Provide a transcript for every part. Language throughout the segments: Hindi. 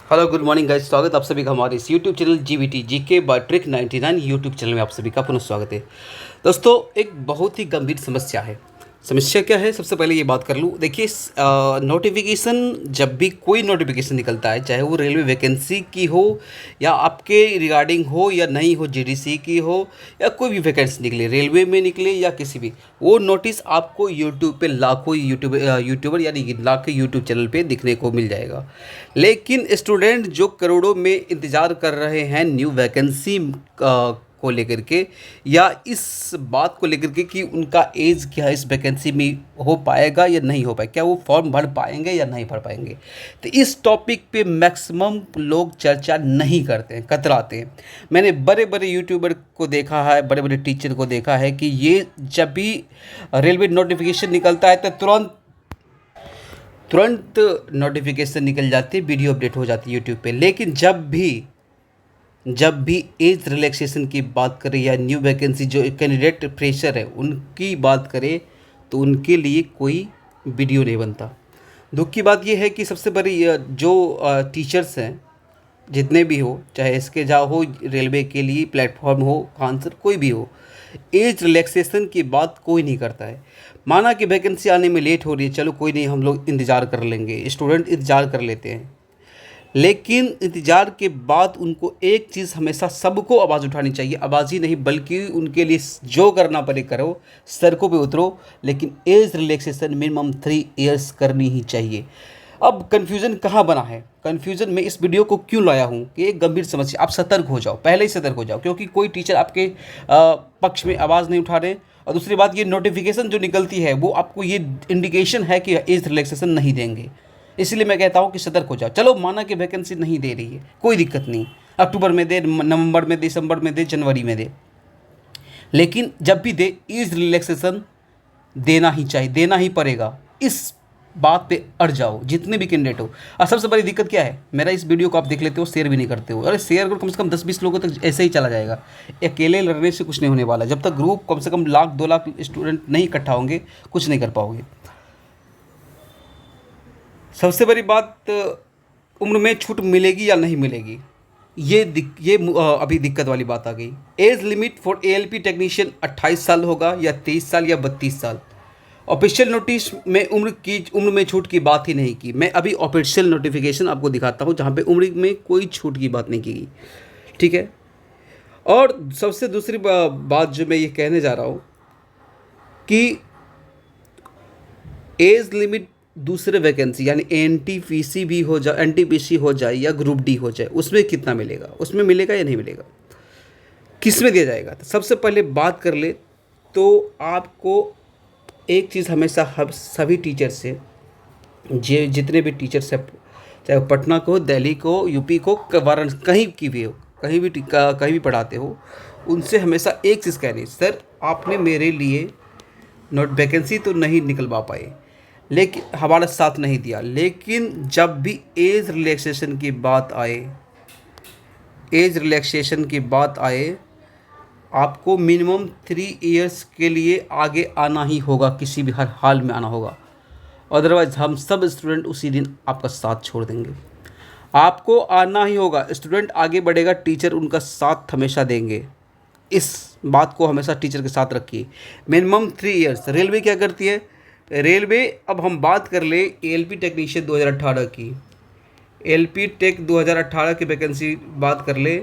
हेलो गुड मॉर्निंग गाइस, स्वागत आप सभी का हमारे इस YouTube channel GVT GK by trick 99 YouTube channel में आप सभी का पुनः स्वागत है। दोस्तों, एक बहुत ही गंभीर समस्या है। समस्या क्या है, सबसे पहले ये बात कर लूँ। देखिए, नोटिफिकेशन, जब भी कोई नोटिफिकेशन निकलता है, चाहे वो रेलवे वैकेंसी की हो या आपके रिगार्डिंग हो या नहीं हो, जीडीसी की हो या कोई भी वैकेंसी निकले, रेलवे में निकले या किसी भी, वो नोटिस आपको यूट्यूब पे लाखों यूट्यूबर यानी लाखों यूट्यूब चैनल पे दिखने को मिल जाएगा। लेकिन स्टूडेंट जो करोड़ों में इंतज़ार कर रहे हैं न्यू वैकेंसी को लेकर के, या इस बात को लेकर के कि उनका एज क्या है, इस वैकेंसी में हो पाएगा या नहीं हो पाएगा, क्या वो फॉर्म भर पाएंगे या नहीं भर पाएंगे, तो इस टॉपिक पे मैक्सिमम लोग चर्चा नहीं करते हैं, कतराते हैं। मैंने बड़े बड़े यूट्यूबर को देखा है, बड़े बड़े टीचर को देखा है कि ये जब भी रेलवे नोटिफिकेशन निकलता है तो तुरंत नोटिफिकेशन निकल जाती है, वीडियो अपडेट हो जाती है यूट्यूब पे। लेकिन जब भी एज रिलैक्सेशन की बात करें या न्यू वैकेंसी जो कैंडिडेट फ्रेशर है उनकी बात करें, तो उनके लिए कोई वीडियो नहीं बनता। दुख की बात यह है कि सबसे बड़ी जो टीचर्स हैं, जितने भी हो, चाहे इसके जाओ हो, रेलवे के लिए प्लेटफॉर्म हो, आंसर कोई भी हो, एज रिलैक्सेशन की बात कोई नहीं करता है। माना कि वैकेंसी आने में लेट हो रही है, चलो कोई नहीं, हम लोग इंतज़ार कर लेंगे, स्टूडेंट इंतज़ार कर लेते हैं। लेकिन इंतज़ार के बाद उनको एक चीज़ हमेशा सबको आवाज़ उठानी चाहिए, आवाज़ ही नहीं बल्कि उनके लिए जो करना पड़े करो, सड़कों पे उतरो, लेकिन एज रिलैक्सेशन मिनिमम 3 इयर्स करनी ही चाहिए। अब कन्फ्यूज़न कहाँ बना है, कन्फ्यूज़न में इस वीडियो को क्यों लाया हूँ कि एक गंभीर समस्या, आप सतर्क हो जाओ, पहले ही सतर्क हो जाओ, क्योंकि कोई टीचर आपके पक्ष में आवाज़ नहीं उठा रहे। और दूसरी बात, ये नोटिफिकेशन जो निकलती है वो आपको ये इंडिकेशन है कि एज रिलैक्सेशन नहीं देंगे। इसलिए मैं कहता हूँ कि सतर्क हो जाओ। चलो माना कि वैकेंसी नहीं दे रही है, कोई दिक्कत नहीं, अक्टूबर में दे, नवंबर में दे, दिसंबर में दे, जनवरी में दे, लेकिन जब भी दे एज रिलैक्सेशन देना ही चाहिए, देना ही पड़ेगा। इस बात पे अड़ जाओ जितने भी कैंडिडेट हो। और सबसे बड़ी दिक्कत क्या है, मेरा इस वीडियो को आप देख लेते हो, शेयर भी नहीं करते हो। अरे शेयर करो, कम से कम 10-20 लोगों तक ऐसे ही चला जाएगा। अकेले लड़ने से कुछ नहीं होने वाला। जब तक ग्रुप कम से कम 1,00,000-2,00,000 स्टूडेंट नहीं इकट्ठा होंगे, कुछ नहीं कर पाओगे। सबसे बड़ी बात, उम्र में छूट मिलेगी या नहीं मिलेगी, अभी दिक्कत वाली बात आ गई। Age limit for ALP technician 28 साल होगा या 23 साल या 32 साल। ऑफिशियल नोटिस में उम्र में छूट की बात ही नहीं की। मैं अभी ऑफिशियल नोटिफिकेशन आपको दिखाता हूँ जहाँ पे उम्र में कोई छूट की बात नहीं की गई, ठीक है। और सबसे दूसरी बात जो मैं ये कहने जा रहा हूँ कि एज लिमिट दूसरे वैकेंसी यानी एनटीपीसी भी हो जाए, एनटीपीसी हो जाए या ग्रुप डी हो जाए, उसमें कितना मिलेगा, उसमें मिलेगा या नहीं मिलेगा, किस में दिया जाएगा। तो सबसे पहले बात कर ले तो आपको एक चीज़ हमेशा सभी टीचर से, जितने भी टीचर्स हैं, चाहे वो पटना को, दिल्ली को, यूपी को, वाराणसी, कहीं की भी हो, कहीं भी पढ़ाते हो, उनसे हमेशा एक चीज़ कहनी, सर आपने मेरे लिए नोट वैकेंसी तो नहीं निकलवा पाए, लेकिन हमारा साथ नहीं दिया, लेकिन जब भी एज रिलैक्सेशन की बात आए, आपको मिनिमम 3 इयर्स के लिए आगे आना ही होगा, किसी भी हर हाल में आना होगा। अदरवाइज़ हम सब स्टूडेंट उसी दिन आपका साथ छोड़ देंगे। आपको आना ही होगा, स्टूडेंट आगे बढ़ेगा, टीचर उनका साथ हमेशा देंगे। इस बात को हमेशा टीचर के साथ रखिए। Minimum 3 years. रेलवे क्या करती है, रेलवे, अब हम बात कर ले एएलपी टेक्नीशियन 2018 की, एलपी टेक 2018 की वैकेंसी बात कर ले,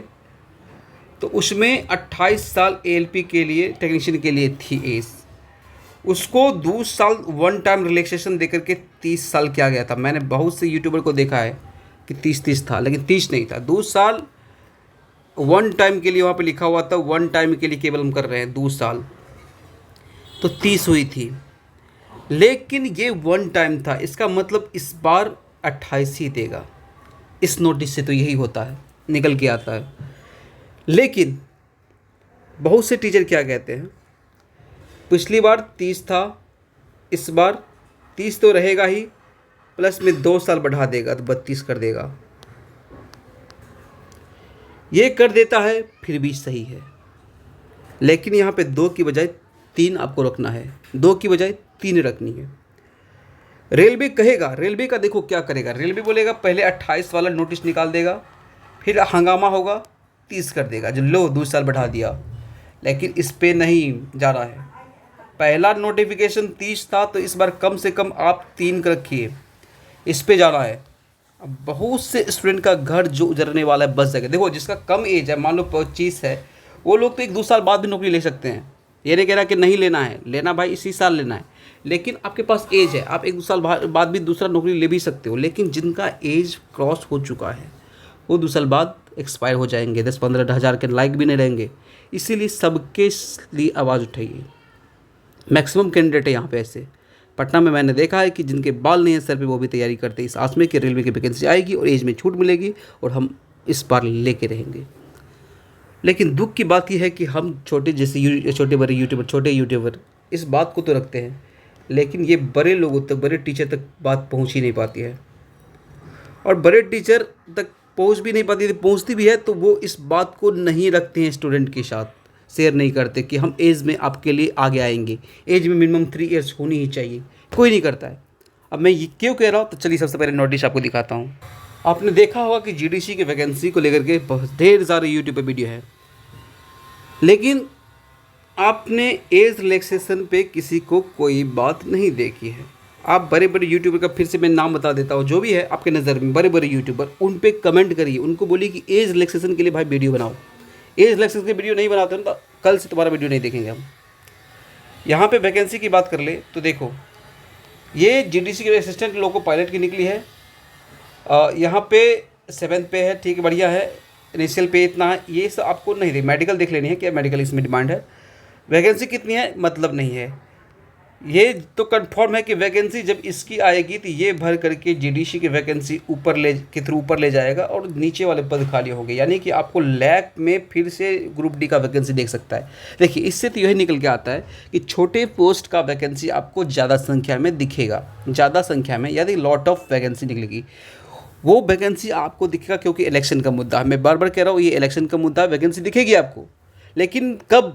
तो उसमें 28 साल एएलपी के लिए, टेक्नीशियन के लिए थी एज। उसको 2 साल वन टाइम रिलैक्सेशन देकर के 30 साल किया गया था। मैंने बहुत से यूट्यूबर को देखा है कि 30 था, लेकिन 30 नहीं था, 2 साल वन टाइम के लिए वहाँ पे लिखा हुआ था, वन टाइम के लिए केवल हम कर रहे हैं 2 साल, तो 30 हुई थी। लेकिन ये वन टाइम था, इसका मतलब इस बार 28 ही देगा। इस नोटिस से तो यही होता है, निकल के आता है। लेकिन बहुत से टीचर क्या कहते हैं, पिछली बार 30 था, इस बार 30 तो रहेगा ही, प्लस में 2 साल बढ़ा देगा तो 32 कर देगा। ये कर देता है, फिर भी सही है, लेकिन यहाँ पे 2 की बजाय 3 आपको रखना है, 2 की बजाय 3 रखनी है। रेलवे कहेगा, रेलवे का देखो क्या करेगा, रेलवे बोलेगा पहले 28 वाला नोटिस निकाल देगा, फिर हंगामा होगा 30 कर देगा, जो लो 2 साल बढ़ा दिया। लेकिन इस पे नहीं जा रहा है। पहला नोटिफिकेशन 30 था, तो इस बार कम से कम आप 3 रखिए, इस पे जाना है। अब बहुत से स्टूडेंट का घर जो उजरने वाला है बच जाएगा। देखो जिसका कम एज है, मान लो 25 है, वो लोग तो 1-2 साल बाद भी नौकरी ले सकते हैं। ये नहीं कह रहा कि नहीं लेना है, लेना भाई इसी साल लेना है, लेकिन आपके पास एज है, आप 1-2 साल बाद भी दूसरा नौकरी ले भी सकते हो। लेकिन जिनका एज क्रॉस हो चुका है वो 2 साल बाद एक्सपायर हो जाएंगे, 10-15 हज़ार के लायक भी नहीं रहेंगे। इसीलिए सबके लिए आवाज़ उठाइए। मैक्सिमम कैंडिडेट है यहाँ पे ऐसे, पटना में मैंने देखा है कि जिनके बाल नहीं है सर पे, वो भी तैयारी करते हैं इस आस में कि रेलवे की वैकेंसी आएगी और एज में छूट मिलेगी और हम इस बार लेके रहेंगे। लेकिन दुख की बात यह है कि हम छोटे जैसे छोटे यूट्यूबर इस बात को तो रखते हैं, लेकिन ये बड़े लोगों तक, बड़े टीचर तक बात पहुंच ही नहीं पाती है। और बड़े टीचर तक पहुंच भी नहीं पाती, पहुंचती भी है तो वो इस बात को नहीं रखते हैं स्टूडेंट के साथ, शेयर नहीं करते कि हम एज में आपके लिए आगे आएंगे, एज में मिनिमम 3 ईयर्स होनी ही चाहिए, कोई नहीं करता है। अब मैं ये क्यों कह रहा हूँ, तो चलिए सबसे पहले नोटिस आपको दिखाता हूँ। आपने देखा होगा कि जीडीसी की वैकेंसी को लेकर के बहुत ढेर सारे यूट्यूब पे वीडियो है, लेकिन आपने एज रिलैक्सेशन पे किसी को कोई बात नहीं देखी है। आप बड़े बड़े यूट्यूबर का फिर से मैं नाम बता देता हूँ, जो भी है आपके नज़र में बड़े बड़े यूट्यूबर, उन पे कमेंट करिए, उनको बोलिए कि एज रिलैक्सेशन के लिए भाई वीडियो बनाओ। एज रिलैक्सेशन की वीडियो नहीं बनाते हो तो कल से तुम्हारा वीडियो नहीं देखेंगे हम। यहाँ पे वैकेंसी की बात कर ले तो देखो, ये जीडीसी के असिस्टेंट लोको पायलट की निकली है। यहाँ पे 7 पे है, ठीक है, बढ़िया है। इनिशियल पे इतना है, ये सब आपको नहीं दे, मेडिकल देख लेनी है क्या मेडिकल इसमें डिमांड है। वैकेंसी कितनी है मतलब नहीं है, ये तो कंफर्म है कि वैकेंसी जब इसकी आएगी तो ये भर करके जीडीसी की वैकेंसी ऊपर ले जाएगा और नीचे वाले पद खाली हो गए, यानी कि आपको लैक में फिर से ग्रुप डी का वैकेंसी देख सकता है। देखिए इससे तो यही निकल के आता है कि छोटे पोस्ट का वैकेंसी आपको ज़्यादा संख्या में दिखेगा, ज़्यादा संख्या में, यदि लॉट ऑफ वैकेंसी निकलेगी वो वैकेंसी आपको दिखेगा, क्योंकि इलेक्शन का मुद्दा है। मैं बार बार कह रहा हूँ ये इलेक्शन का मुद्दा, वैकेंसी दिखेगी आपको, लेकिन कब,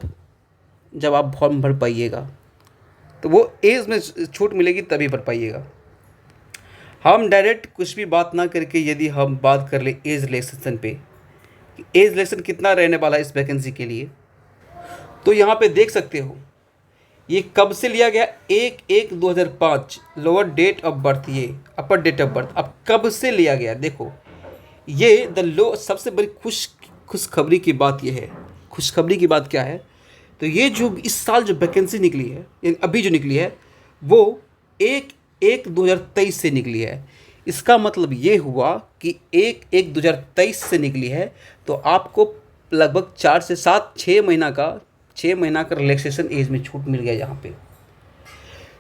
जब आप फॉर्म भर पाइएगा तो वो एज में छूट मिलेगी तभी भर पाइएगा। हम डायरेक्ट कुछ भी बात ना करके यदि हम बात कर ले एज रिलैक्सेशन पे, एज रिलैक्सेशन कितना रहने वाला है इस वैकेंसी के लिए, तो यहाँ पे देख सकते हो ये कब से लिया गया, 1/1/2005 लोअर डेट ऑफ बर्थ, ये अपर डेट ऑफ बर्थ अब कब से लिया गया। देखो ये सबसे बड़ी खुशखबरी की बात ये है। खुशखबरी की बात क्या है, तो ये जो इस साल जो वैकेंसी निकली है, यानी अभी जो निकली है, वो 1/1/2023 से निकली है। इसका मतलब ये हुआ कि 1/1/2023 से निकली है, तो आपको लगभग 4 से 6 महीना का रिलैक्सेशन एज में छूट मिल गया। यहाँ पे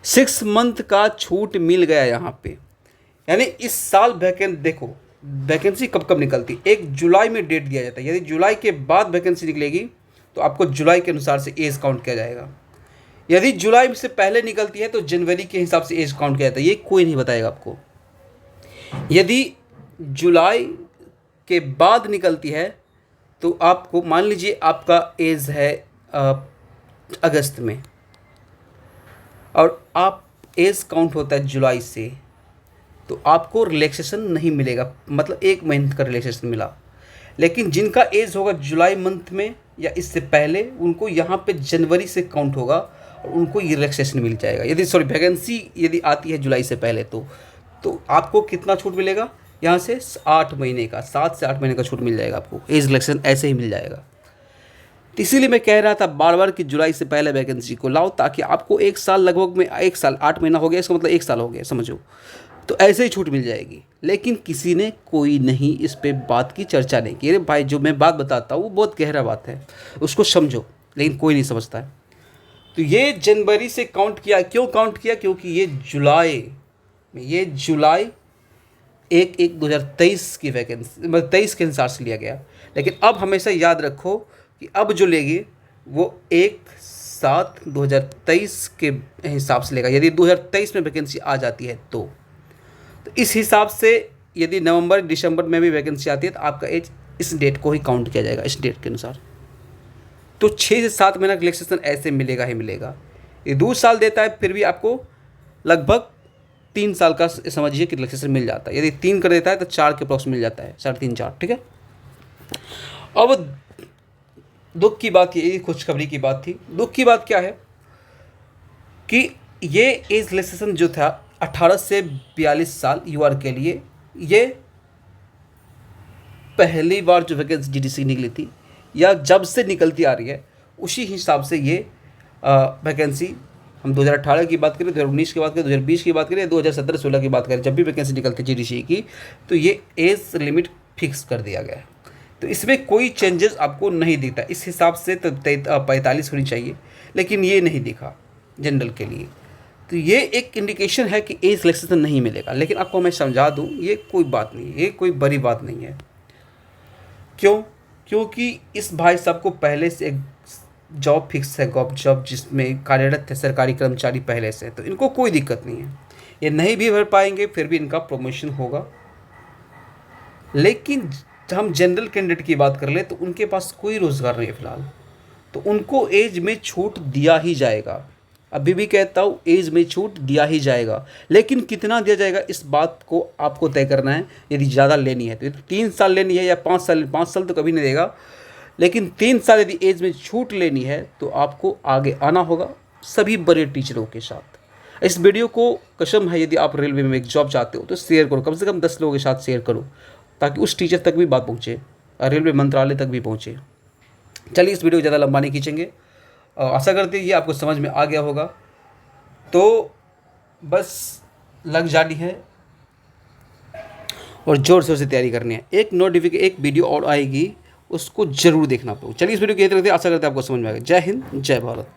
6 मंथ का छूट मिल गया यहाँ पे, यानी इस साल देखो वैकेंसी कब कब निकलती, 1 जुलाई में डेट दिया जाता है। यदि जुलाई के बाद वैकेंसी निकलेगी तो आपको जुलाई के अनुसार से एज काउंट किया जाएगा। यदि जुलाई से पहले निकलती है तो जनवरी के हिसाब से एज काउंट किया जाता है, ये कोई नहीं बताएगा आपको। यदि जुलाई के बाद निकलती है तो आपको, मान लीजिए आपका एज है अगस्त में और आप एज काउंट होता है जुलाई से, तो आपको रिलैक्सेशन नहीं मिलेगा, मतलब 1 महीने का रिलैक्सेशन मिला। लेकिन जिनका एज होगा जुलाई मंथ में या इससे पहले, उनको यहाँ पे जनवरी से काउंट होगा और उनको ये रिलैक्सेशन मिल जाएगा। यदि वैकेंसी यदि आती है जुलाई से पहले तो आपको कितना छूट मिलेगा, यहाँ से 8 महीने का, 7 से 8 महीने का छूट मिल जाएगा आपको, एज रिलैक्सेशन ऐसे ही मिल जाएगा। तो इसीलिए मैं कह रहा था बार बार कि जुलाई से पहले वैकेंसी को लाओ, ताकि आपको 1 साल, लगभग में 1 साल 8 महीना हो गया, इसका मतलब 1 साल हो गया समझो, तो ऐसे ही छूट मिल जाएगी। लेकिन किसी ने कोई नहीं इस पे बात की, चर्चा नहीं की। अरे भाई जो मैं बात बताता हूँ वो बहुत गहरा बात है, उसको समझो, लेकिन कोई नहीं समझता है। तो ये जनवरी से काउंट किया, क्यों काउंट किया, क्योंकि ये जुलाई 1/1/2023 की वैकेंसी, मतलब 23 के अनुसार से लिया गया। लेकिन अब हमेशा याद रखो कि अब जो लेगी वो 1/7/2023 के हिसाब से लेगा। यदि 2023 में वैकेंसी आ जाती है तो इस हिसाब से यदि नवंबर दिसंबर में भी वैकेंसी आती है तो आपका एज इस डेट को ही काउंट किया जाएगा, इस डेट के अनुसार। तो 6 से 7 महीना रिलैक्सेशन ऐसे मिलेगा ही मिलेगा। ये 2 साल देता है, फिर भी आपको लगभग 3 साल का समझिए कि रिलैक्सेशन मिल जाता है। यदि 3 कर देता है तो 4 के अप्रॉक्स मिल जाता है, 3.5 4, ठीक है। अब दुख की बात, ये खुशखबरी की बात थी। दुख की बात क्या है कि ये एज रिलैक्सेशन जो था 18 से 42 साल यूआर के लिए, ये पहली बार जो वैकेंसी जीडीसी निकली थी या जब से निकलती आ रही है उसी हिसाब से ये वैकेंसी, हम 2018 की बात करें, 2019 की बात करें, 2020 की बात करें, 2017-16 की बात करें, जब भी वैकेंसी निकलती है जीडीसी की तो ये एज लिमिट फिक्स कर दिया गया है। तो इसमें कोई चेंजेस आपको नहीं दिखता। इस हिसाब से तो 45 होनी चाहिए, लेकिन ये नहीं दिखा जनरल के लिए। तो ये एक इंडिकेशन है कि एज रिलैक्सेशन नहीं मिलेगा। लेकिन आपको मैं समझा दूँ, ये कोई बात नहीं है, ये कोई बड़ी बात नहीं है। क्यों? क्योंकि इस भाई साहब को पहले से एक जॉब फिक्स है, गवर्नमेंट जॉब जिसमें कार्यरत थे सरकारी कर्मचारी पहले से, तो इनको कोई दिक्कत नहीं है। ये नहीं भी भर पाएंगे फिर भी इनका प्रमोशन होगा। लेकिन हम जनरल कैंडिडेट की बात कर ले तो उनके पास कोई रोज़गार नहीं है फिलहाल, तो उनको एज में छूट दिया ही जाएगा। अभी भी कहता हूँ, एज में छूट दिया ही जाएगा, लेकिन कितना दिया जाएगा इस बात को आपको तय करना है। यदि ज़्यादा लेनी है तो 3 साल लेनी है या 5 साल, 5 साल तो कभी नहीं देगा, लेकिन 3 साल यदि एज में छूट लेनी है तो आपको आगे आना होगा सभी बड़े टीचरों के साथ। इस वीडियो को कसम है, यदि आप रेलवे में एक जॉब चाहते हो तो शेयर करो, कम से कम 10 लोगों के साथ शेयर करो, ताकि उस टीचर तक भी बात पहुँचे और रेलवे मंत्रालय तक भी पहुँचे। चलिए, इस वीडियो को ज़्यादा लंबा नहीं खींचेंगे। आशा करते हैं ये आपको समझ में आ गया होगा। तो बस लग जानी है और ज़ोर शोर से तैयारी करनी है। एक वीडियो और आएगी, उसको ज़रूर देखना पड़ेगा। चलिए, इस वीडियो को यही रखते हैं। आशा करते हैं आपको समझ में आ गया। जय हिंद, जय भारत।